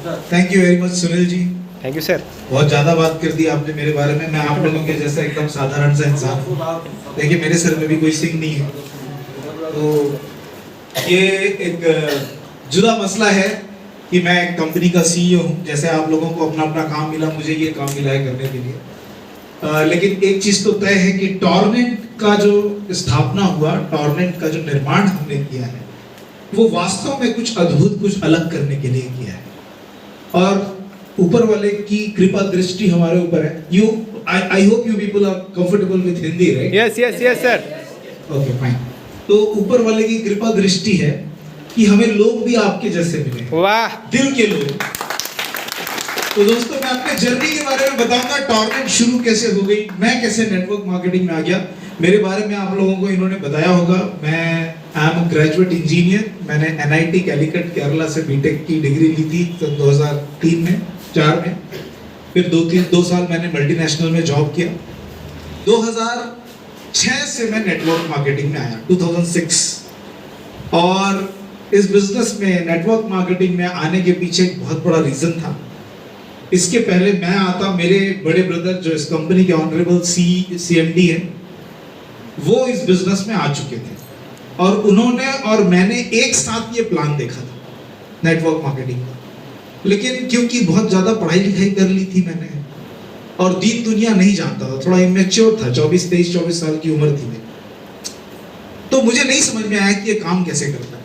Thank you very much Sunil ji. Thank you sir. बहुत ज़्यादा बात कर दी आपने मेरे बारे में। मैं आप लोगों के जैसा एकदम साधारण सा इंसान हूँ। देखिए मेरे सर में भी कोई सिंह नहीं है, तो ये एक जुदा मसला है कि मैं एक कंपनी का सीईओ हूँ। जैसे आप लोगों को अपना अपना काम मिला, मुझे ये काम मिला है करने के लिए। लेकिन एक चीज़ तो तय है कि टॉर्नेट का जो स्थापना हुआ, टॉर्नेट का जो निर्माण हमने किया है, वो वास्तव में कुछ अद्भुत, कुछ अलग करने के लिए किया है। और ऊपर वाले की कृपा दृष्टि हमारे ऊपर है। I hope you people are comfortable with Hindi, right? Yes yes yes sir. Okay fine. तो ऊपर वाले की कृपा दृष्टि है कि हमें लोग भी आपके जैसे मिले, वाह, दिल के लोग। तो दोस्तों मैं अपने जर्नी के बारे में बताऊंगा, टॉर्नेट शुरू कैसे हो गई, मैं कैसे नेटवर्क मार्केटिंग में आ गया। मेरे बारे में आप लोगों को इन्होंने बताया होगा, मैं आई एम ग्रेजुएट इंजीनियर। मैंने एनआईटी कैलिकट केरला से बीटेक की डिग्री ली थी सन 2003 में 4 में। फिर 2 साल मैंने मल्टीनेशनल में जॉब किया। 2006 से मैं नेटवर्क मार्केटिंग में आया, 2006। और इस बिजनेस में, नेटवर्क मार्केटिंग में आने के पीछे एक बहुत बड़ा रीजन था। इसके पहले मैं आता, मेरे बड़े ब्रदर जो इस कंपनी के ऑनरेबल CMD है, वो इस बिजनेस में आ चुके थे। और उन्होंने और मैंने एक साथ ये प्लान देखा था नेटवर्क मार्केटिंग का। लेकिन क्योंकि बहुत ज़्यादा पढ़ाई लिखाई कर ली थी मैंने, और दीन दुनिया नहीं जानता था, थोड़ा इमेच्योर था, 24 साल की उम्र थी मेरी, तो मुझे नहीं समझ में आया कि ये काम कैसे करता है।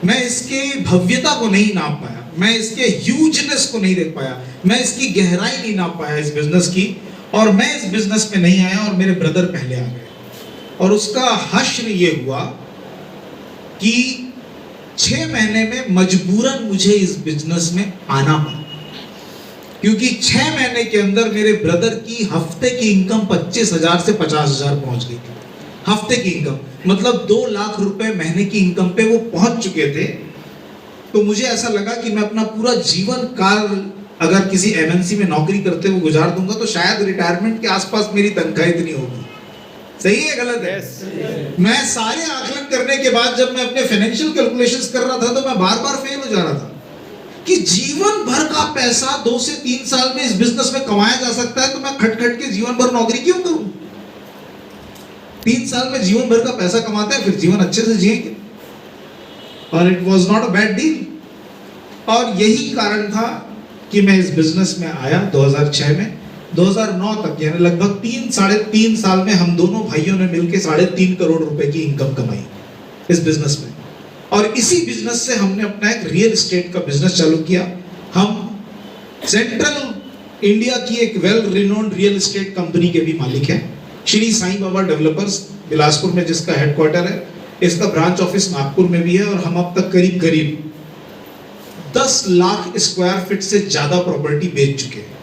मैं इसके भव्यता को नहीं नाप पाया, मैं इसके ह्यूजनेस को नहीं देख पाया, मैं इसकी गहराई नहीं नाप पाया इस बिजनेस की। और मैं इस बिजनेस में नहीं आया और मेरे ब्रदर पहले आ गए। और उसका हश्र ये हुआ कि 6 महीने में मजबूरन मुझे इस बिजनेस में आना पड़ा, क्योंकि 6 महीने के अंदर मेरे ब्रदर की हफ्ते की इनकम 25,000 से 50,000 पहुंच गई थी। हफ्ते की इनकम मतलब 2 लाख रुपए महीने की इनकम पे वो पहुंच चुके थे। तो मुझे ऐसा लगा कि मैं अपना पूरा जीवन काल अगर किसी MNC में नौकरी करते हुए गुजार दूंगा तो शायद रिटायरमेंट के आसपास मेरी तनख्वाह इतनी होगी। सही है गलत है? मैं सारे आकलन करने के बाद जब मैं अपने फाइनेंशियल कैलकुलेशंस कर रहा था तो मैं बार बार फेल हो जा रहा था कि जीवन भर का पैसा 2 से 3 साल में इस बिजनेस में कमाया जा सकता है, तो मैं खट खट के जीवन भर नौकरी क्यों करूं? 3 साल में जीवन भर का पैसा कमाते हैं, फिर जीवन अच्छे से जिएंगे। और it was not a bad deal. और यही कारण था कि मैं इस बिजनेस में आया 2006 में। 2009 तक यानी लगभग 3-3.5 साल में हम दोनों भाइयों ने मिलकर 3.5 करोड़ रुपए की इनकम कमाई इस बिजनेस में। और इसी बिजनेस से हमने अपना एक रियल एस्टेट का बिजनेस चालू किया। हम सेंट्रल इंडिया की एक well renowned real estate company के भी मालिक हैं, श्री साईं बाबा डेवलपर्स, बिलासपुर में जिसका हेडक्वार्टर है। इसका ब्रांच ऑफिस नागपुर में भी है। और हम अब तक करीब करीब 10 लाख स्क्वायर फीट से ज्यादा प्रॉपर्टी बेच चुके हैं।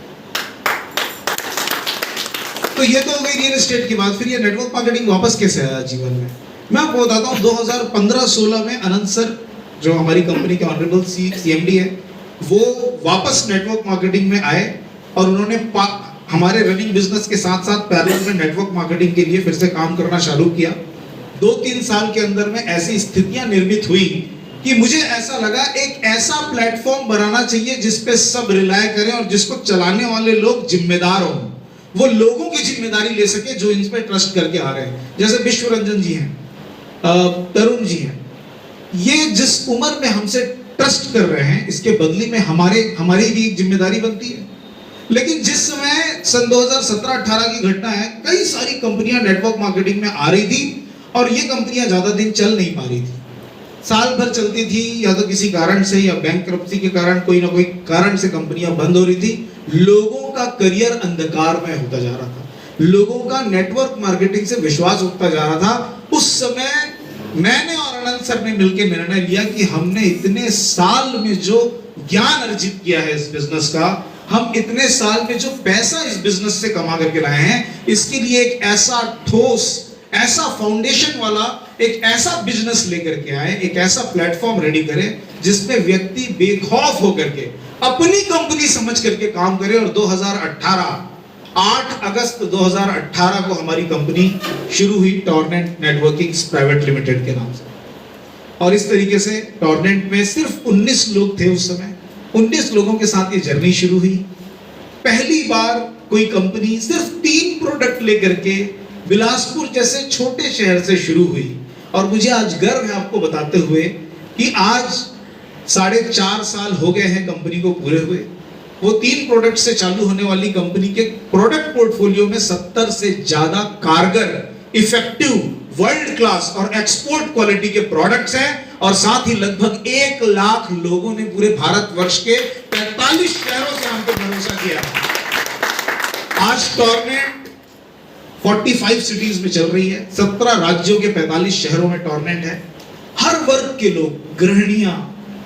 तो ये तो हो गई रियल एस्टेट की बात। फिर ये नेटवर्क मार्केटिंग वापस कैसे आया जीवन में, मैं आपको बताता हूँ। 2015-16 में अनंत सर जो हमारी कंपनी के ऑनरेबल CMD है, वो वापस नेटवर्क मार्केटिंग में आए और उन्होंने हमारे रनिंग बिजनेस के साथ साथ पैरेलल में नेटवर्क मार्केटिंग के लिए फिर से काम करना चालू किया। 2-3 साल के अंदर में ऐसी स्थितियां निर्मित हुई कि मुझे ऐसा लगा एक ऐसा प्लेटफॉर्म बनाना चाहिए जिस पे सब रिलाय करें और जिसको चलाने वाले लोग जिम्मेदार हों, वो लोगों की जिम्मेदारी ले सके जो इन पे ट्रस्ट करके आ रहे हैं। जैसे विश्व रंजन जी हैं, तरुण जी हैं, ये जिस उम्र में हमसे ट्रस्ट कर रहे हैं, इसके बदले में हमारी भी एक जिम्मेदारी बनती है। लेकिन जिस समय सन 2017-18 की घटना है, कई सारी कंपनियां नेटवर्क मार्केटिंग में आ रही थी और ये कंपनियां ज्यादा दिन चल नहीं पा रही थी। साल भर चलती थी, या तो किसी कारण से या बैंकरप्सी के कारण, कोई ना कोई कारण से कंपनियां बंद हो रही थी। लोगों का करियर अंधकार में होता जा रहा था, लोगों का नेटवर्क मार्केटिंग से विश्वास उठता जा रहा था। उस समय मैंने और अनंत सर ने मिलकर निर्णय लिया कि हमने इतने साल में जो ज्ञान अर्जित किया है इस बिजनेस का, हम इतने साल में जो पैसा इस बिजनेस से कमा करके लाए हैं, इसके लिए एक ऐसा ठोस, ऐसा फाउंडेशन वाला एक ऐसा बिजनेस लेकर के आए, एक ऐसा प्लेटफॉर्म रेडी करें जिसमें व्यक्ति बेखौफ होकर के अपनी कंपनी समझ करके काम करे। और 8 अगस्त 2018 को हमारी कंपनी शुरू हुई, टॉर्नेट नेटवर्किंग प्राइवेट लिमिटेड के नाम से। और इस तरीके से टॉर्नेट में सिर्फ 19 लोग थे उस समय, 19 लोगों के साथ ये जर्नी शुरू हुई। पहली बार कोई कंपनी सिर्फ 3 प्रोडक्ट लेकर के बिलासपुर जैसे छोटे शहर से शुरू हुई, और मुझे आज गर्व है आपको बताते हुए कि आज 4.5 साल हो गए हैं कंपनी को पूरे हुए। वो 3 प्रोडक्ट से चालू होने वाली कंपनी के प्रोडक्ट पोर्टफोलियो में 70 से ज्यादा कारगर, इफेक्टिव, वर्ल्ड क्लास और एक्सपोर्ट क्वालिटी के प्रोडक्ट्स हैं, और साथ ही लगभग 1 लाख लोगों ने पूरे भारतवर्ष के 45 शहरों से हम पे भरोसा किया। आज टॉर्नेट 45 सिटीज में चल रही है, 17 राज्यों के 45 शहरों में टॉर्नेट है। हर वर्ग के लोग, गृहिणियां,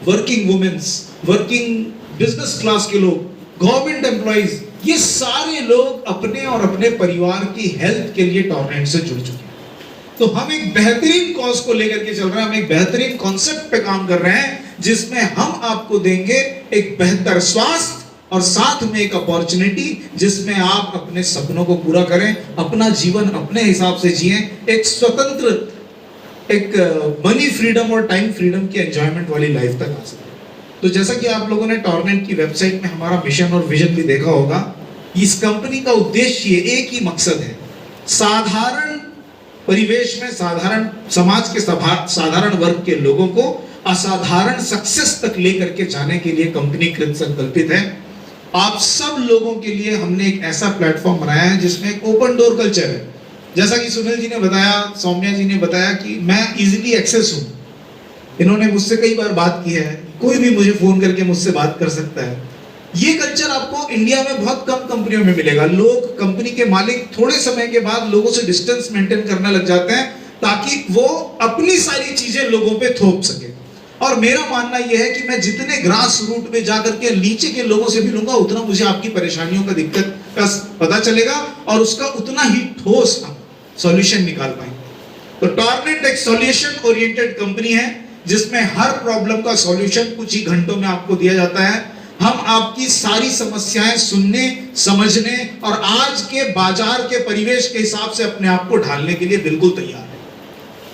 working womens, working business class के लोग, गवर्नमेंट एम्प्लॉइज, ये सारे लोग अपने और अपने परिवार की हेल्थ के लिए टॉर्नेट से जुड़ चुके हैं। तो हम एक बेहतरीन कॉज को लेकर के चल रहे हैं, हम एक बेहतरीन कॉन्सेप्ट पे काम कर रहे हैं, जिसमें हम आपको देंगे एक बेहतर स्वास्थ्य और साथ में एक अपॉर्चुनिटी जिसमें आप अपने सपनों को पूरा करें, अपना जीवन अपने हिसाब से जिएं, एक स्वतंत्र, एक मनी फ्रीडम और टाइम फ्रीडम की एंजॉयमेंट वाली लाइफ तक आ सके। तो जैसा कि आप लोगों ने टॉर्नेट की वेबसाइट में हमारा मिशन और विजन भी देखा होगा, इस कंपनी का उद्देश्य एक ही मकसद है, साधारण परिवेश में साधारण समाज के साधारण वर्ग के लोगों को असाधारण सक्सेस तक लेकर के जाने के लिए कंपनी कृत संकल्पित है। आप सब लोगों के लिए हमने एक ऐसा प्लेटफॉर्म बनाया है जिसमें एक ओपन डोर कल्चर है। जैसा कि सुनील जी ने बताया, सौम्या जी ने बताया कि मैं इजीली एक्सेस हूं, इन्होंने मुझसे कई बार बात की है, कोई भी मुझे फोन करके मुझसे बात कर सकता है। ये कल्चर आपको इंडिया में बहुत कम कंपनियों में मिलेगा। लोग, कंपनी के मालिक थोड़े समय के बाद लोगों से डिस्टेंस मेंटेन करने लग जाते हैं ताकि वो अपनी सारी चीजें लोगों पे थोप सके। और मेरा मानना यह है कि मैं जितने ग्रास रूट पे जाकर के नीचे के लोगों से मिलूंगा, उतना मुझे आपकी परेशानियों का, दिक्कत का पता चलेगा और उसका उतना ही ठोस सॉल्यूशन निकाल पाएंगे। तो टॉर्नेट एक सॉल्यूशन ओरिएंटेड कंपनी है जिसमें हर प्रॉब्लम का सॉल्यूशन कुछ ही घंटों में आपको दिया जाता है। हम आपकी सारी समस्याएं सुनने, समझने और आज के बाजार के परिवेश के हिसाब से अपने आप को ढालने के लिए बिल्कुल तैयार है।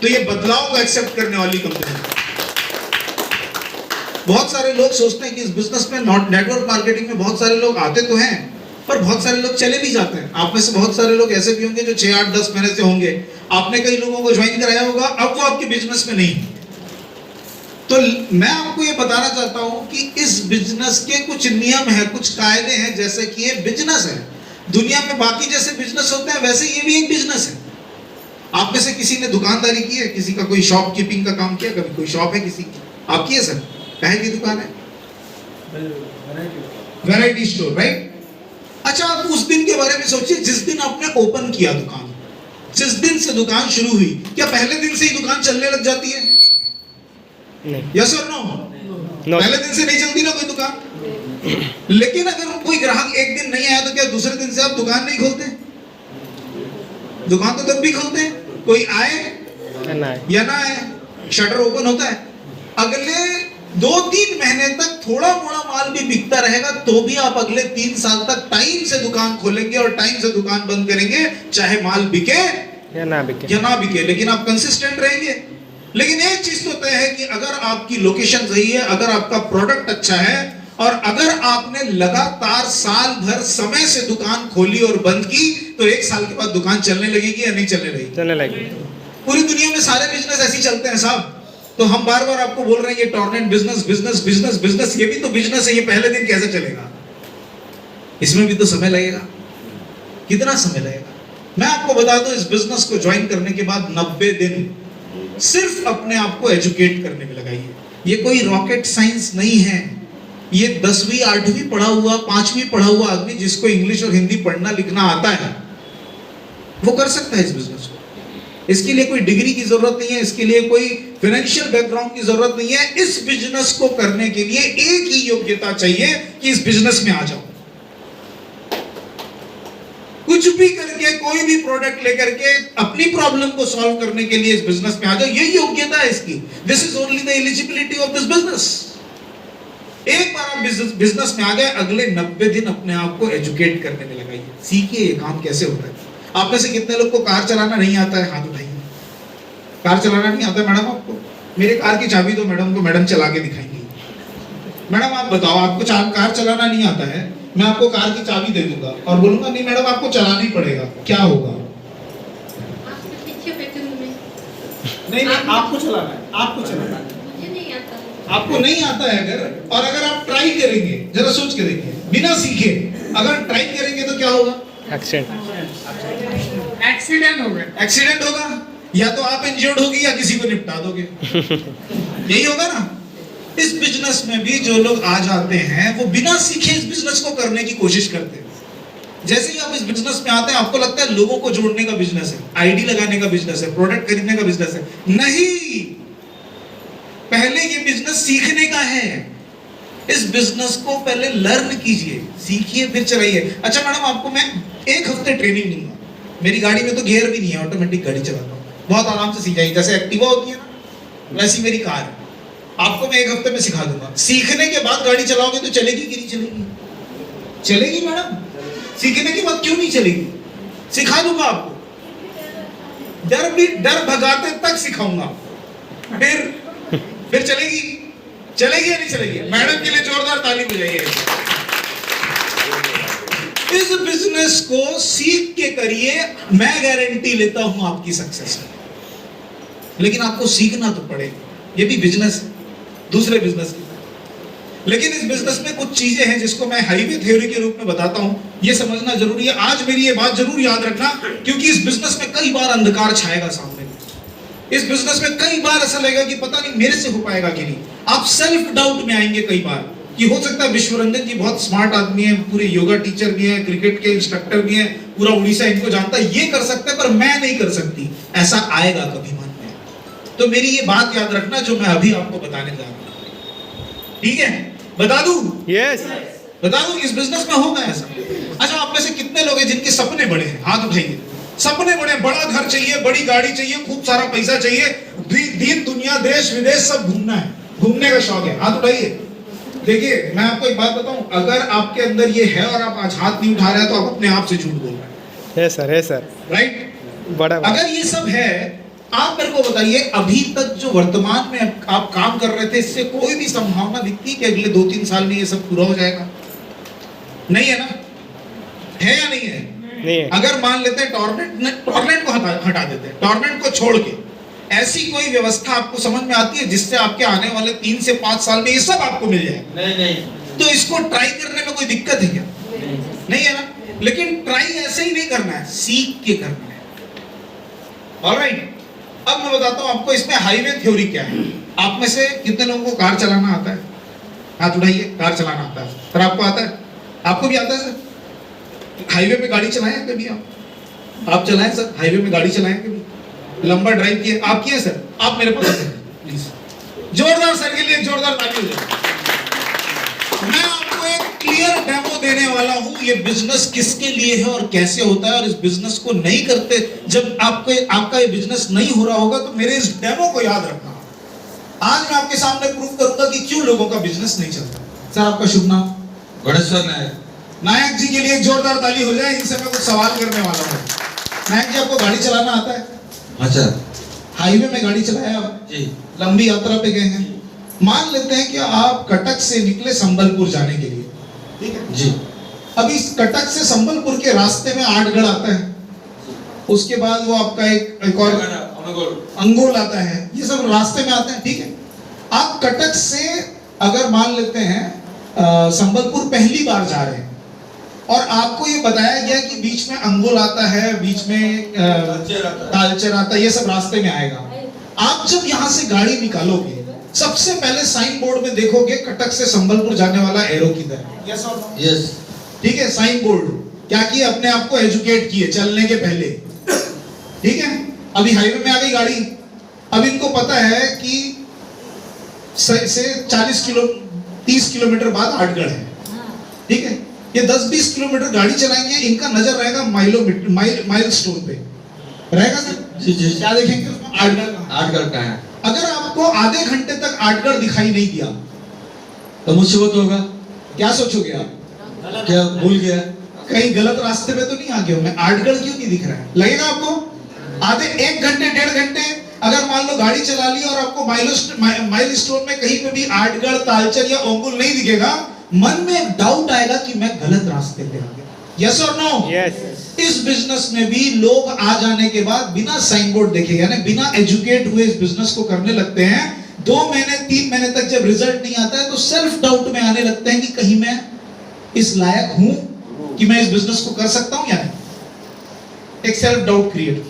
तो ये बदलाव को एक्सेप्ट करने वाली कंपनी है। बहुत सारे लोग सोचते हैं कि इस बिजनेस में नेटवर्क मार्केटिंग में बहुत सारे लोग आते तो हैं, पर बहुत सारे लोग चले भी जाते हैं। आप में से बहुत सारे लोग ऐसे भी होंगे जो 6, 8, 10 महीने से होंगे, आपने कई लोगों को ज्वाइन कराया होगा, अब वो आपके बिजनेस में नहीं। तो मैं आपको ये बताना चाहता हूं कि इस बिजनेस के कुछ नियम है, कुछ कायदे हैं, जैसे कि ये बिजनेस है। दुनिया में बाकी जैसे बिजनेस होते हैं वैसे ये भी एक बिजनेस है। आप में से किसी ने दुकानदारी की है, किसी का कोई शॉपकीपिंग का काम किया, कभी कोई शॉप है किसी की, आपकी है सर? कहे की दुकान है? Variety store, right? अच्छा, आप उस दिन के बारे में सोचिए जिस दिन आपने ओपन किया दुकान, जिस दिन से दुकान शुरू हुई, क्या पहले दिन से ही दुकान चलने लग जाती है? यस और नो? पहले दिन से नहीं चलती ना कोई दुकान। लेकिन अगर कोई ग्राहक एक दिन नहीं आया तो क्या दूसरे दिन से आप दुकान नहीं खोलते? दुकान तो तब भी खोलते हैं, कोई आए या ना आए, शटर ओपन होता है। अगले 2-3 महीने तक थोड़ा मोड़ा माल भी बिकता रहेगा तो भी आप अगले 3 साल तक टाइम से दुकान खोलेंगे और टाइम से दुकान बंद करेंगे, चाहे माल बिके या ना बिके, लेकिन आप कंसिस्टेंट रहेंगे। लेकिन एक चीज तो तय है कि अगर आपकी लोकेशन सही है, अगर आपका प्रोडक्ट अच्छा है और अगर आपने लगातार साल भर समय से दुकान खोली और बंद की, तो 1 साल के बाद दुकान चलने लगेगी या नहीं चलने लगेगी? चलने लगेगी। पूरी दुनिया में सारे बिजनेस ऐसे ही चलते हैं साहब। तो हम बार बार आपको बोल रहे हैं ये टॉर्नेट बिजनेस बिजनेस बिजनेस बिजनेस, ये भी तो बिजनेस है, ये पहले दिन कैसे चलेगा? इसमें भी तो समय लगेगा। कितना समय लगेगा? मैं आपको बता दूं, इस बिजनेस को ज्वाइन करने के बाद 90 दिन सिर्फ अपने आप को एजुकेट करने में लगाइए। ये कोई रॉकेट साइंस नहीं है। ये 10वीं 8वीं पढ़ा हुआ, 5वीं पढ़ा हुआ आदमी जिसको इंग्लिश और हिंदी पढ़ना लिखना आता है, वो कर सकता है इस बिजनेस को। इसके लिए कोई डिग्री की जरूरत नहीं है, इसके लिए कोई फाइनेंशियल बैकग्राउंड की जरूरत नहीं है। इस बिजनेस को करने के लिए एक ही योग्यता चाहिए कि इस बिजनेस में आ जाओ। कुछ भी करके, कोई भी प्रोडक्ट लेकर के अपनी प्रॉब्लम को सॉल्व करने के लिए इस बिजनेस में आ जाओ, यही योग्यता है इसकी। This is only the eligibility of this business. एक बार आप बिजनेस में आ गए, अगले 90 दिन अपने आप को एजुकेट करने में लगाइए, सीखिए ये काम कैसे होता है। आप में से कितने लोग को कार चलाना नहीं आता है? हाथ उठाइए। कार चलाना नहीं आता मैडम आपको? मेरे कार की चाबी दो मैडम को, मैडम चला के दिखाएंगी। मैडम आप बताओ, आपको कार चलाना नहीं आता है, मैं आपको कार की चाबी दे दूंगा और बोलूंगा नहीं मैडम आपको चलाना ही पड़ेगा, क्या होगा? आपके पीछे बैठूंगी मैं। नहीं नहीं, आपको चलाना है, आपको चलाना है। मुझे नहीं आता। आपको नहीं आता है अगर, और अगर आप ट्राई करेंगे, जरा सोच के देखिए, बिना सीखे अगर ट्राई करेंगे तो क्या होगा? एक्सीडेंट होगा। एक्सीडेंट होगा, या तो आप इंजर्ड होगी या किसी को निपटा दोगे। यही होगा ना। इस बिजनेस में भी जो लोग आ जाते हैं वो बिना सीखे इस बिजनेस को करने की कोशिश करते हैं। जैसे ही आप इस बिजनेस में आते हैं आपको लगता है लोगों को जोड़ने का बिजनेस है, आईडी लगाने का बिजनेस है, प्रोडक्ट खरीदने का बिजनेस है। नहीं, पहले ये बिजनेस सीखने का है। इस बिजनेस को पहले लर्न कीजिए, सीखिए, फिर चलाइए। अच्छा मैडम, आपको मैं 1 हफ्ते ट्रेनिंग दूंगा। मेरी गाड़ी में तो गियर भी नहीं है, ऑटोमेटिक गाड़ी चलाता हूँ, बहुत आराम से सीख जाएगी। जैसे एक्टिवा होती है ना, वैसी मेरी कार है। आपको मैं 1 हफ्ते में सिखा दूंगा। सीखने के बाद गाड़ी चलाओगे तो चलेगी कि नहीं चलेगी? चलेगी मैडम। सीखने के बाद क्यों नहीं चलेगी? सिखा दूंगा आपको, डर भगाते तक सिखाऊंगा, फिर चलेगी। चलेगी या नहीं चलेगी? मैडम के लिए जोरदार ताली बजाइए। इस बिजनेस को सीख के करिए, मैं गारंटी लेता हूं आपकी सक्सेस है। लेकिन आपको सीखना तो पड़ेगा, ये भी बिजनेस है, दूसरे बिजनेस है। लेकिन इस बिजनेस में कुछ चीजें हैं जिसको मैं हाईवे थ्योरी के रूप में बताता हूं, ये समझना जरूरी है। आज मेरी ये बात जरूर याद रखना, क्योंकि इस बिजनेस में कई बार अंधकार छाएगा सामने। इस बिजनेस में कई बार ऐसा लगेगा कि पता नहीं मेरे से हो पाएगा कि नहीं। आप सेल्फ डाउट में आएंगे कई बार कि हो सकता है विश्वरंजन जी बहुत स्मार्ट आदमी है, पूरे योगा टीचर भी है, क्रिकेट के इंस्ट्रक्टर भी है, पूरा उड़ीसा इनको जानता है, ये कर सकते हैं पर मैं नहीं कर सकती। ऐसा आएगा कभी मन में। तो मेरी ये बात याद रखना जो मैं अभी आपको बताने जा रहा हूं, ठीक है? बता दूं? यस, बता दूं, इस बिजनेस में होगा ऐसा। अच्छा, आप में से कितने लोग हैं जिनके सपने बड़े हैं? हाथ उठाइए। सपने बड़े, बड़ा घर चाहिए, बड़ी गाड़ी चाहिए, खूब सारा पैसा चाहिए, दीन दुनिया देश विदेश सब घूमना है, घूमने का शौक है, हाथ उठाइए। देखिए मैं आपको एक बात बताऊं, अगर आपके अंदर ये है और आप आज हाथ नहीं उठा रहे हैं तो आप अपने आप से झूठ बोल रहे हैं। है सर, राइट? बड़ा अगर ये सब है, आप मेरे को बताइए, अभी तक जो वर्तमान में आप काम कर रहे थे, इससे कोई भी संभावना दिखती है कि अगले 2-3 साल में ये सब पूरा हो जाएगा? नहीं है ना? है या नहीं है? नहीं है। अगर मान लेते हैं टॉर्नेट को हटा देते हैं, टॉर्नेट को छोड़ के ऐसी कोई व्यवस्था आपको समझ में आती है जिससे आपके आने वाले 3 से 5 साल में ये सब आपको मिल जाए? नहीं। तो इसको ट्राई करने में कोई दिक्कत है क्या? नहीं है ना? लेकिन ट्राई ऐसे ही नहीं करना है, सीख के करना है। ऑलराइट, अब मैं बताता हूं आपको इसमें हाईवे थ्योरी क्या है। आप में से कितने लोगों को कार चलाना आता है? हाथ उठाइए। कार चलाना आता है सर? आपको आता है? आपको भी आता है सर? हाईवे पे गाड़ी चलाएं कभी? आप चलाएं सर? हाईवे में गाड़ी चलाएं कभी? लंबा ड्राइव किए? आप किए सर? आप मेरे पास प्लीज जोरदार सर के लिए जोरदार ताली हो जाए। मैं आपको एक क्लियर डेमो देने वाला हूं, ये बिजनेस किसके लिए है और कैसे होता है। और इस बिजनेस को नहीं करते, जब आपका ये बिजनेस नहीं हो रहा होगा तो मेरे इस डेमो को याद रखना। आज मैं आपके सामने प्रूव करूंगा कि क्यों लोगों का बिजनेस नहीं चलता। सर आपका शुभ नाम? गणेश्वर नायक। नायक जी के लिए जोरदार ताली हो जाए, इनसे मैं कुछ सवाल करने वाला हूँ। नायक जी, आपको गाड़ी चलाना आता है? अच्छा। हाईवे में गाड़ी चलाया आप जी, लंबी यात्रा पे गए हैं। मान लेते हैं कि आप कटक से निकले संबलपुर जाने के लिए, ठीक है जी। अब इस कटक से संबलपुर के रास्ते में आठगढ़ आता है, उसके बाद वो आपका एक और अंगोल आता है, ये सब रास्ते में आते हैं, ठीक है। आप कटक से अगर मान लेते हैं संबलपुर पहली बार जा रहे हैं और आपको ये बताया गया कि बीच में अंगोल आता है, बीच में तालचेर आता है, ये सब रास्ते में आएगा। आप जब यहाँ से गाड़ी निकालोगे, सबसे पहले साइन बोर्ड में देखोगे कटक से संबलपुर जाने वाला एरो किधर है? यस और नो? यस, ठीक है। साइन बोर्ड क्या किए? अपने आप को एजुकेट किए चलने के पहले, ठीक है। अभी हाईवे में आ गई गाड़ी, अब इनको पता है कि से 30 किलोमीटर बाद आठगढ़ है, ठीक है। ये 10-20 किलोमीटर गाड़ी चलाएंगे, इनका नजर रहेगा माइल स्टोन पे रहेगा सर जी जी। क्या देखेंगे उसमें? आठगढ़ का है। अगर आपको आधे घंटे तक आठगढ़ दिखाई नहीं दिया तो मुझसे वो तो होगा, क्या सोचोगे आप? क्या भूल गया, कहीं गलत रास्ते पे तो नहीं आ गया मैं, आठगढ़ क्यों नहीं दिख रहा है? लगेगा आपको आधे 1 घंटे 1.5 घंटे अगर मान लो गाड़ी चला ली और आपको माइलस्टोन में कहीं पे भी आटगढ़, तालचर या ओंगुल नहीं दिखेगा, मन में एक डाउट आएगा कि मैं गलत रास्ते पे आ गया। यस और नो? यस। इस बिजनेस में भी लोग आ जाने के बाद बिना साइन बोर्ड देखे, यानी बिना एजुकेट हुए इस बिजनेस को करने लगते हैं। 2 महीने 3 महीने तक जब रिजल्ट नहीं आता है तो सेल्फ डाउट में आने लगते हैं कि कहीं मैं इस लायक हूं कि मैं इस बिजनेस को कर सकता हूं या नहीं। एक सेल्फ डाउट क्रिएट।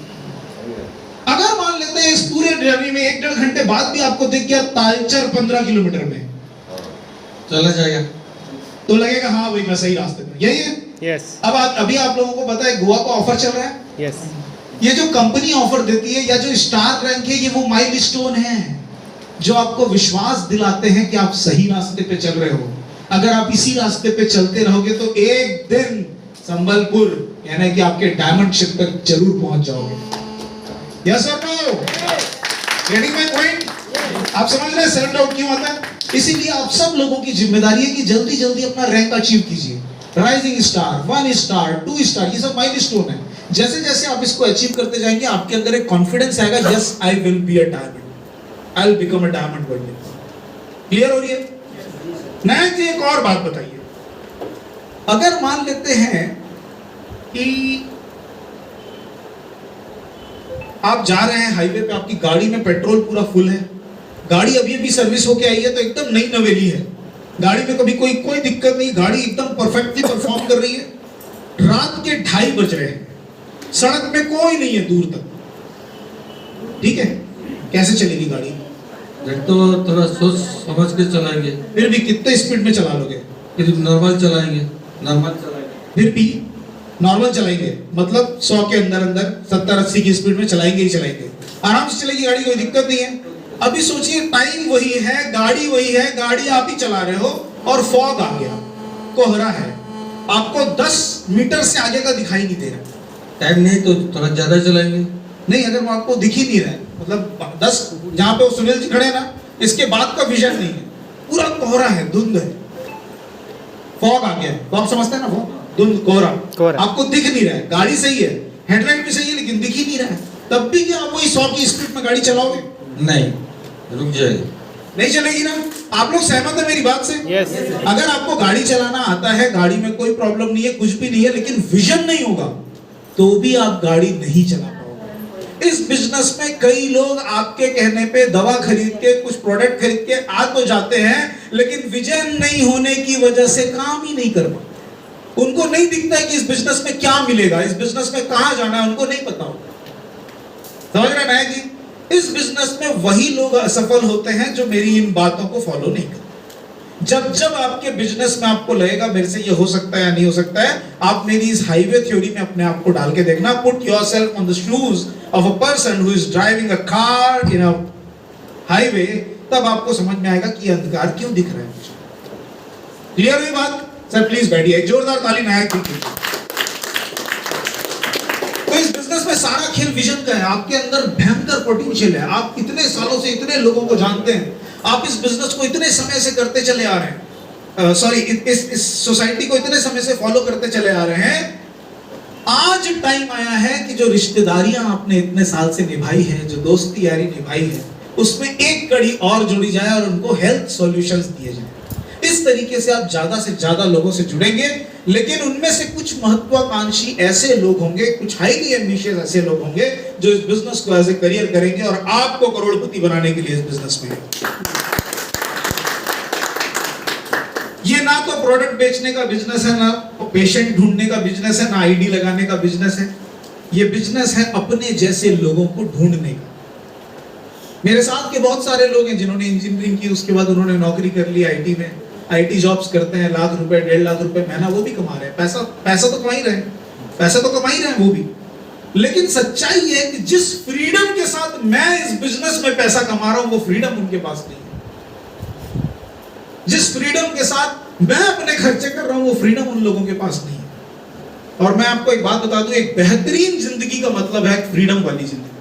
अगर मान लेते हैं इस पूरे जर्नी में 1-1.5 घंटे बाद भी आपको दिख गया तालचर 15 किलोमीटर में, चला जाएगा तो लगेगा हाँ भाई मैं सही रास्ते पर, यही है। यस। अब अभी आप लोगों को पता है गोवा का ऑफर चल रहा है। यस। ये जो कंपनी ऑफर देती है या जो स्टार रैंक है, ये वो माइलस्टोन है जो आपको विश्वास दिलाते हैं कि आप सही रास्ते पे चल रहे हो। अगर आप इसी रास्ते पे चलते रहोगे तो एक दिन संबलपुर यानी कि आपके डायमंड शिप तक जरूर पहुंच जाओगे। यस और नो? Getting my point? आप समझ रहे हैं सेल्फ डाउट क्यों आता है? इसीलिए आप सब लोगों की जिम्मेदारी है कि जल्दी जल्दी अपना रैंक अचीव कीजिए। राइजिंग स्टार, 1 स्टार, 2 स्टार, ये सब माइलस्टोन है। जैसे जैसे आप इसको अचीव करते जाएंगे आपके अंदर एक कॉन्फिडेंस आएगा, yes I will be a diamond, I will become a diamond one day. Clear हो रही है? नायक जी एक और बात बताइए, अगर मान लेते हैं कि आप जा रहे हैं हाईवे पे, आपकी गाड़ी में पेट्रोल पूरा फुल है, गाड़ी अभी अभी सर्विस होके आई है तो एकदम नई नवेली है, गाड़ी में कभी कोई दिक्कत नहीं, गाड़ी एकदम परफेक्टली परफॉर्म कर रही है। रात के 2:30 बज रहे हैं, सड़क में कोई नहीं है दूर तक, ठीक है, कैसे चलेगी गाड़ी? तो थोड़ा सोच समझ के चलाएंगे, फिर भी कितने स्पीड में चला लोगे? फिर नॉर्मल चलाएंगे, फिर भी नॉर्मल चलाएंगे, मतलब 100 के अंदर अंदर 70-80 की स्पीड में चलाएंगे ही चलाएंगे, आराम से चलेगी गाड़ी, कोई दिक्कत नहीं है। अभी सोचिए टाइम वही है, गाड़ी वही है, गाड़ी आप ही चला रहे हो और फॉग आ गया, कोहरा है, आपको 10 मीटर से आगे का दिखाई नहीं दे रहा। टाइम नहीं तो थोड़ा ज्यादा चलाएंगे। नहीं, अगर वो आपको दिख ही नहीं रहा है, मतलब 10 जहाँ पे वो सुनील जी खड़े हैं ना, इसके बाद का विजन नहीं है, पूरा कोहरा है, धुंध है, फॉग आ गया, तो आप समझते हैं ना, वो धुंध कोहरा आपको दिख नहीं रहा है, गाड़ी सही है, हेडलाइट भी सही है, लेकिन दिख ही नहीं रहा है, तब भी क्या आप वही 100 की स्पीड में गाड़ी चलाओगे? नहीं, रुक जाएगी, नहीं चलेगी ना। आप लोग सहमत है मेरी बात से? यस। अगर आपको गाड़ी चलाना आता है, गाड़ी में कोई प्रॉब्लम नहीं है, कुछ भी नहीं है, लेकिन विजन नहीं होगा तो भी आप गाड़ी नहीं चला पाओगे। इस बिजनेस में कई लोग आपके कहने पे दवा खरीद के, कुछ प्रोडक्ट खरीद के आ तो जाते हैं, लेकिन विजन नहीं होने की वजह से काम ही नहीं कर पाते। उनको नहीं दिखता है कि इस बिजनेस में क्या मिलेगा, इस बिजनेस में कहां जाना है, उनको नहीं पता होता। समझ रहे हैं नायक जी? इस बिजनेस में वही लोग असफल होते हैं जो मेरी इन बातों को फॉलो नहीं करते। जब आपके बिजनेस में आपको लगेगा मेरे से ये हो सकता है या नहीं हो सकता है, आप मेरी इस हाईवे थ्योरी में अपने आप को डाल के देखना। Put yourself on the shoes of a person who is driving a car in a highway, तब आपको समझ में आएगा कि अंधकार क्यों दिख रहा है मुझे। क्लियर हुई बात? सर प्लीज बैठिए, एक जोरदार ताली नायक की। तो इस बिजनेस में सारा खेल विजन का है, आपके अंदर भयंकर पोटेंशियल है, आप इतने सालों से इतने लोगों को जानते हैं, आप इस बिजनेस को इतने समय से करते चले आ रहे हैं, इस सोसाइटी को इतने समय से फॉलो करते चले आ रहे हैं। आज टाइम आया है कि जो रिश्तेदारियां आपने इतने साल से निभाई है, जो दोस्ती यारी निभाई है, उसमें एक कड़ी और जोड़ी जाए और उनको हेल्थ सॉल्यूशंस दिए जाए। इस तरीके से आप ज्यादा से ज्यादा लोगों से जुड़ेंगे, लेकिन उनमें से कुछ महत्वाकांक्षी ऐसे लोग होंगे, कुछ हाईली एम्बिशियस ऐसे लोग होंगे जो इस बिजनेस को एज ए करियर करेंगे और आपको करोड़पति बनाने के लिए इस बिजनेस में। ये ना तो प्रोडक्ट बेचने का बिजनेस है, ना पेशेंट ढूंढने का बिजनेस है, ना आईडी लगाने का बिजनेस है। ये बिजनेस है अपने जैसे लोगों को ढूंढने का। मेरे साथ के बहुत सारे लोग हैं जिन्होंने इंजीनियरिंग की, उसके बाद उन्होंने नौकरी कर ली आईटी में, आईटी जॉब्स करते हैं, लाख रुपए 1.5 लाख रुपए महीना वो भी कमा रहे हैं, पैसा तो कमा ही रहे हैं, पैसा तो कमा ही रहे हैं वो भी। लेकिन सच्चाई ये है कि जिस फ्रीडम के साथ मैं इस बिजनेस में पैसा कमा रहा हूं, वो फ्रीडम उनके पास नहीं है। जिस फ्रीडम के साथ मैं अपने खर्चे कर रहा हूं, वो फ्रीडम उन लोगों के पास नहीं है। और मैं आपको एक बात बता दूं, एक बेहतरीन जिंदगी का मतलब है फ्रीडम वाली जिंदगी।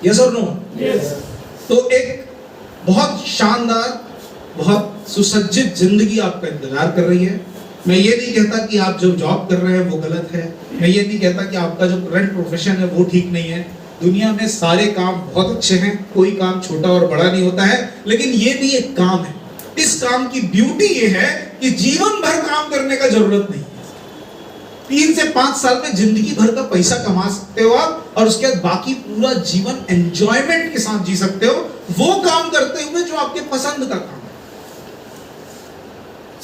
यस और नो? यस। तो एक बहुत शानदार, बहुत सुसज्जित जिंदगी आपका इंतजार कर रही है। मैं ये नहीं कहता कि आप जो जॉब कर रहे हैं वो गलत है, मैं ये नहीं कहता कि आपका जो करंट प्रोफेशन है वो ठीक नहीं है, दुनिया में सारे काम बहुत अच्छे हैं, कोई काम छोटा और बड़ा नहीं होता है, लेकिन ये भी एक काम है। इस काम की ब्यूटी ये है कि जीवन भर काम करने का जरूरत नहीं है। 3 से 5 साल में जिंदगी भर का पैसा कमा सकते हो आप, और उसके बाद बाकी पूरा जीवन एंजॉयमेंट के साथ जी सकते हो, वो काम करते हुए जो आपके पसंद का काम है।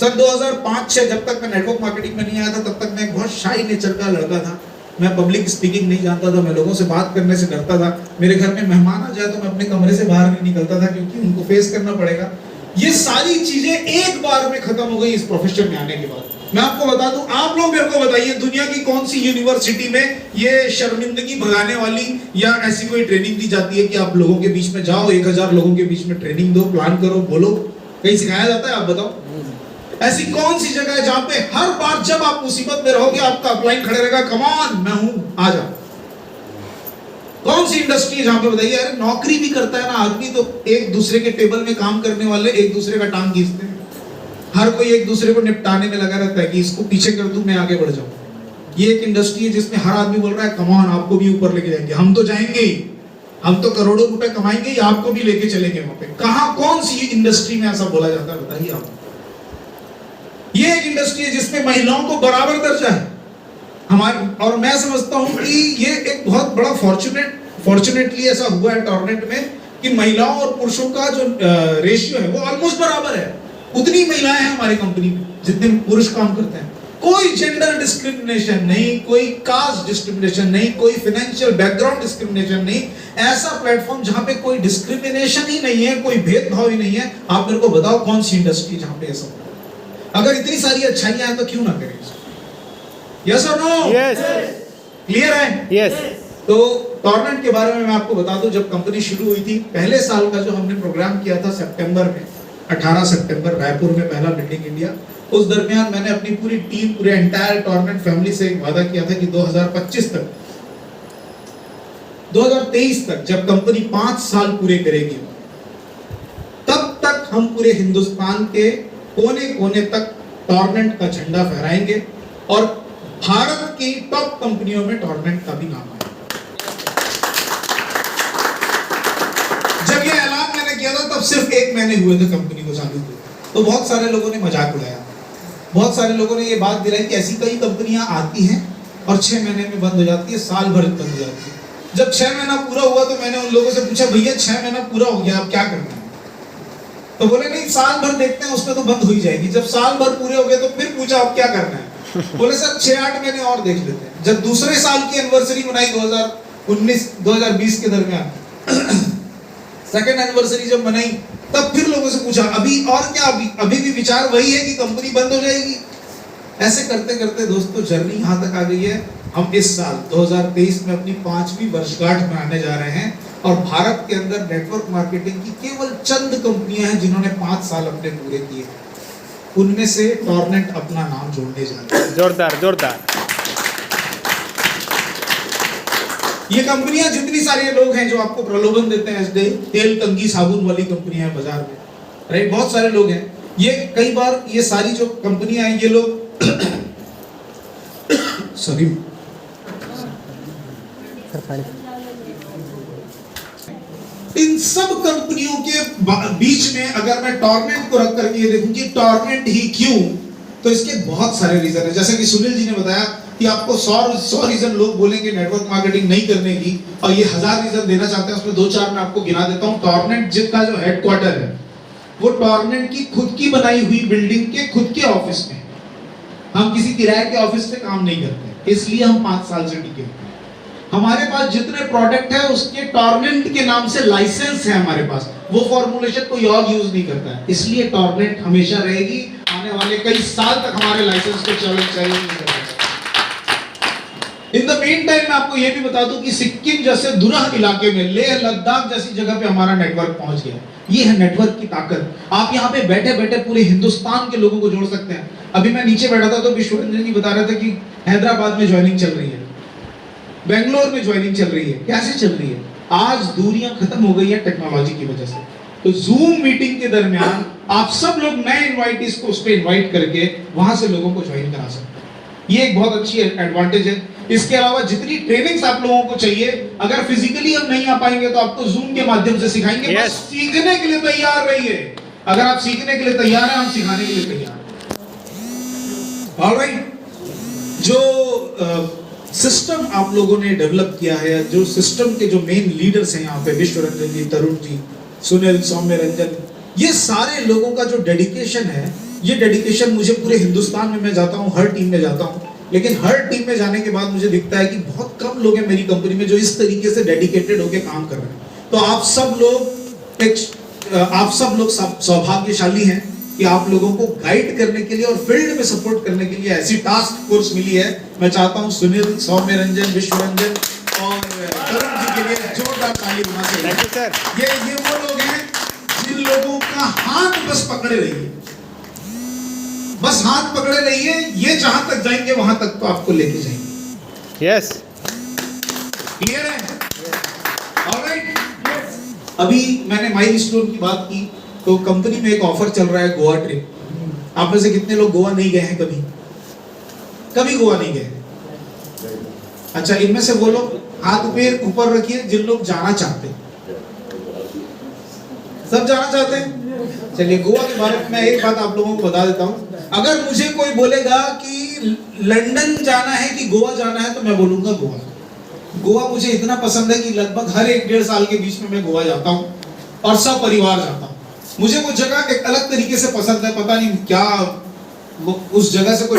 सन 2005-6 जब तक मैं नेटवर्क मार्केटिंग में नहीं आया था, तब तक मैं एक बहुत शाई नेचर का लड़का था। मैं पब्लिक स्पीकिंग नहीं जानता था, मैं लोगों से बात करने से डरता था। मेरे घर में मेहमान आ जाए तो मैं अपने कमरे से बाहर नहीं निकलता था, क्योंकि उनको फेस करना पड़ेगा। ये सारी चीजें एक बार में खत्म हो गई इस प्रोफेशन में आने के बाद। मैं आपको बता दूं, आप लोग मेरे को बताइए दुनिया की कौन सी यूनिवर्सिटी में ये शर्मिंदगी भगाने वाली या ऐसी कोई ट्रेनिंग दी जाती है कि आप लोगों के बीच में जाओ, 1000 लोगों के बीच में ट्रेनिंग दो, प्लान करो, बोलो, कहीं सिखाया जाता है? आप बताओ, ऐसी कौन सी जगह है जहां पे हर बार जब आप मुसीबत में रहोगे आपका अपलाइन खड़े रहेगा, कम ऑन मैं हूं, आ जाओ? कौन सी इंडस्ट्री है जहां पे बताइए? अरे नौकरी भी करता है ना आदमी, तो एक दूसरे के टेबल में काम करने वाले एक दूसरे का टांग खींचते हैं, हर कोई एक दूसरे को निपटाने में लगा रहता है कि इसको पीछे कर दूं, मैं आगे बढ़ जाऊं। ये एक इंडस्ट्री है जिसमें हर आदमी बोल रहा है कम ऑन, आपको भी ऊपर लेके जाएंगे, हम तो जाएंगे ही, हम तो करोड़ों रुपए कमाएंगे, आपको भी लेके चलेंगे वहां पे। कहां, कौन सी इंडस्ट्री में ऐसा बोला जाता है बताइए आप? ये एक इंडस्ट्री है जिसमें महिलाओं को बराबर दर्जा है हमारे, और मैं समझता हूं कि ये एक बहुत बड़ा फॉर्चुनेटली ऐसा हुआ है टॉर्नेट में कि महिलाओं और पुरुषों का जो रेशियो है वो ऑलमोस्ट बराबर है। उतनी महिलाएं हैं हमारी कंपनी में जितने पुरुष काम करते हैं। कोई जेंडर डिस्क्रिमिनेशन नहीं, कोई कास्ट डिस्क्रिमिनेशन नहीं, कोई फाइनेंशियल बैकग्राउंड डिस्क्रिमिनेशन नहीं। ऐसा प्लेटफॉर्म जहां पे कोई डिस्क्रिमिनेशन ही नहीं है, कोई भेदभाव ही नहीं है। आप मेरे को बताओ कौन सी इंडस्ट्री जहां पे ऐसा? अगर इतनी सारी अच्छाइयां हैं तो क्यों ना करें? यस और नो? यस। क्लियर है? यस। तो टॉर्नेट के बारे में मैं आपको बता दूं, जब कंपनी शुरू हुई थी, पहले साल का जो हमने प्रोग्राम किया था सितंबर में, 18 सितंबर रायपुर में पहला बिल्डिंग इंडिया, उस दरमियान मैंने अपनी पूरी टीम, पूरे एंटायर टॉर्नेट फैमिली से एक वादा किया था कि 2025 तक, 2023 तक जब कंपनी 5 साल पूरे करेगी, तब तक हम पूरे हिंदुस्तान के कोने कोने तक टॉर्नेट का झंडा फहराएंगे और भारत की टॉप कंपनियों में टॉर्नेट का भी नाम आएगा। जब ये ऐलान मैंने किया था तब सिर्फ 1 महीने हुए थे कंपनी को चालू हुए, तो बहुत सारे लोगों ने मजाक उड़ाया, बहुत सारे लोगों ने ये बात दिलाई कि ऐसी कई कंपनियां आती हैं और 6 महीने में बंद हो जाती है, साल भर बंद हो जाती है। जब 6 महीना पूरा हुआ तो मैंने उन लोगों से पूछा, भैया 6 महीना पूरा हो गया, अब क्या करना है? तो बोले नहीं, साल भर देखते हैं, उसमें तो बंद हो ही जाएगी। जब साल भर पूरे हो गए तो फिर पूछा अब क्या करना है? बोले सर 6-8 महीने और देख लेते हैं। जब दूसरे साल की एनिवर्सरी मनाई 2019-2020 के दरमियान, सेकंड एनिवर्सरी जब मनाई, तब फिर लोगों से पूछा अभी और क्या? अभी भी विचार वही है कि कंपनी बंद हो जाएगी? ऐसे करते करते दोस्तों जर्नी यहाँ तक आ गई है। हम इस साल 2023 में अपनी 5वीं वर्षगांठ मनाने जा रहे हैं, और भारत के अंदर नेटवर्क मार्केटिंग की केवल चंद कंपनियां हैं जिन्होंने 5 साल अपने पूरे किए, उनमें से टॉर्नेट अपना नाम जोड़ने जा रही है। जोरदार जोरदार। ये कंपनियां, जितनी सारे लोग हैं जो आपको प्रलोभन देते हैं, तेल कंघी साबुन वाली कंपनियां हैं बाजार में, राइट, बहुत सारे लोग हैं। ये कई बार ये सारी जो कंपनियां हैं, ये लोग सॉरी, इन सब कंपनियों के बीच में अगर मैं टॉर्नेट को रख करके ये देखूं कि टॉर्नेट ही क्यों, तो इसके बहुत सारे रीजन है। जैसे कि सुनील जी ने बताया कि आपको 100 रीजन लोग बोलेंगे नेटवर्क मार्केटिंग नहीं करने की, और ये 1000 रीजन देना चाहते हैं, उसमें 2-4 मैं आपको गिना देता हूं। टॉर्नेट जिसका जो हेडक्वार्टर है वो टॉर्नेट की खुद की बनाई हुई बिल्डिंग के खुद के ऑफिस में, हम किसी किराए के ऑफिस से काम नहीं करते, इसलिए हम 5 साल से टिके। हमारे पास जितने प्रोडक्ट है उसके टॉर्नेट के नाम से लाइसेंस है हमारे पास, वो फॉर्मूलेशन कोई और यूज नहीं करता है, इसलिए टॉर्नेट हमेशा रहेगी। आने वाले कई साल तक हमारे लाइसेंस को चैलेंज नहीं। इन द मेन टाइम मैं आपको यह भी बता दूं कि सिक्किम जैसे दुरह इलाके में, लेह लद्दाख जैसी जगह पे हमारा नेटवर्क पहुंच गया। ये है नेटवर्क की ताकत। आप यहाँ पे बैठे बैठे पूरे हिंदुस्तान के लोगों को जोड़ सकते हैं। अभी मैं नीचे बैठा था तो विश्वरंजन जी बता रहे थे कि हैदराबाद में ज्वाइनिंग चल रही है, बेंगलोर में ज्वाइनिंग चल रही है। कैसे चल रही है? आज दूरियां खत्म हो गई है टेक्नोलॉजी की वजह से। तो जूम मीटिंग के दरमियान आप सब लोग नए इनवाइटीज को उस पे इनवाइट करके वहां से लोगों को ज्वाइन करा सकते हैं। ये एक बहुत अच्छी एडवांटेज है। इसके अलावा जितनी ट्रेनिंग्स आप लोगों को चाहिए, अगर फिजिकली हम नहीं आ पाएंगे तो आपको जूम के माध्यम से सिखाएंगे। बस सीखने के लिए तैयार रहिए। अगर आप सीखने के लिए तैयार हैं, हम सिखाने के लिए तैयार हैं। ऑलराइट, जो सिस्टम आप लोगों ने डेवलप किया है, जो सिस्टम के जो मेन लीडर्स हैं यहाँ पे, विश्व रंजन जी, तरुण जी, सुनील, सौम्य रंजन, ये सारे लोगों का जो डेडिकेशन है, ये डेडिकेशन मुझे पूरे हिंदुस्तान में, मैं जाता हूँ हर टीम में जाता हूँ, लेकिन हर टीम में जाने के बाद मुझे दिखता है कि बहुत कम लोग हैं मेरी कंपनी में जो इस तरीके से डेडिकेटेड होकर काम कर रहे हैं। तो आप सब लोग सौभाग्यशाली हैं कि आप लोगों को गाइड करने के लिए और फील्ड में सपोर्ट करने के लिए ऐसी टास्क फोर्स मिली है। मैं चाहता हूं सुनील, सौम्य रंजन, विश्व रंजन और तरुण जी के लिए जोरदार ताली होना चाहिए। Thank you sir. ये वो लोग हैं जिन लोगों का हाथ बस पकड़े रहिए, बस हाथ पकड़े रहिए, ये जहां तक जाएंगे वहां तक तो आपको लेके जाएंगे। यस, क्लियर है? ऑलराइट, अभी मैंने माइलस्टोन की बात की, तो कंपनी में एक ऑफर चल रहा है गोवा ट्रिप। आप में से कितने लोग गोवा नहीं गए हैं? कभी गोवा नहीं गए? अच्छा, इनमें से वो लोग हाथ पैर ऊपर रखिए जिन लोग जाना चाहते हैं। सब जाना चाहते हैं? चलिए, गोवा के बारे में मैं एक बात आप लोगों को बता देता हूं। अगर मुझे कोई बोलेगा कि लंदन जाना है कि गोवा जाना है, तो मैं बोलूंगा गोवा। गोवा मुझे इतना पसंद है कि लगभग हर 1-1.5 साल के बीच में मैं गोवा जाता हूं और सब परिवार जाता हूं। मुझे वो जगह एक अलग तरीके से पसंद है, पता नहीं क्या, वो उस जगह से कोई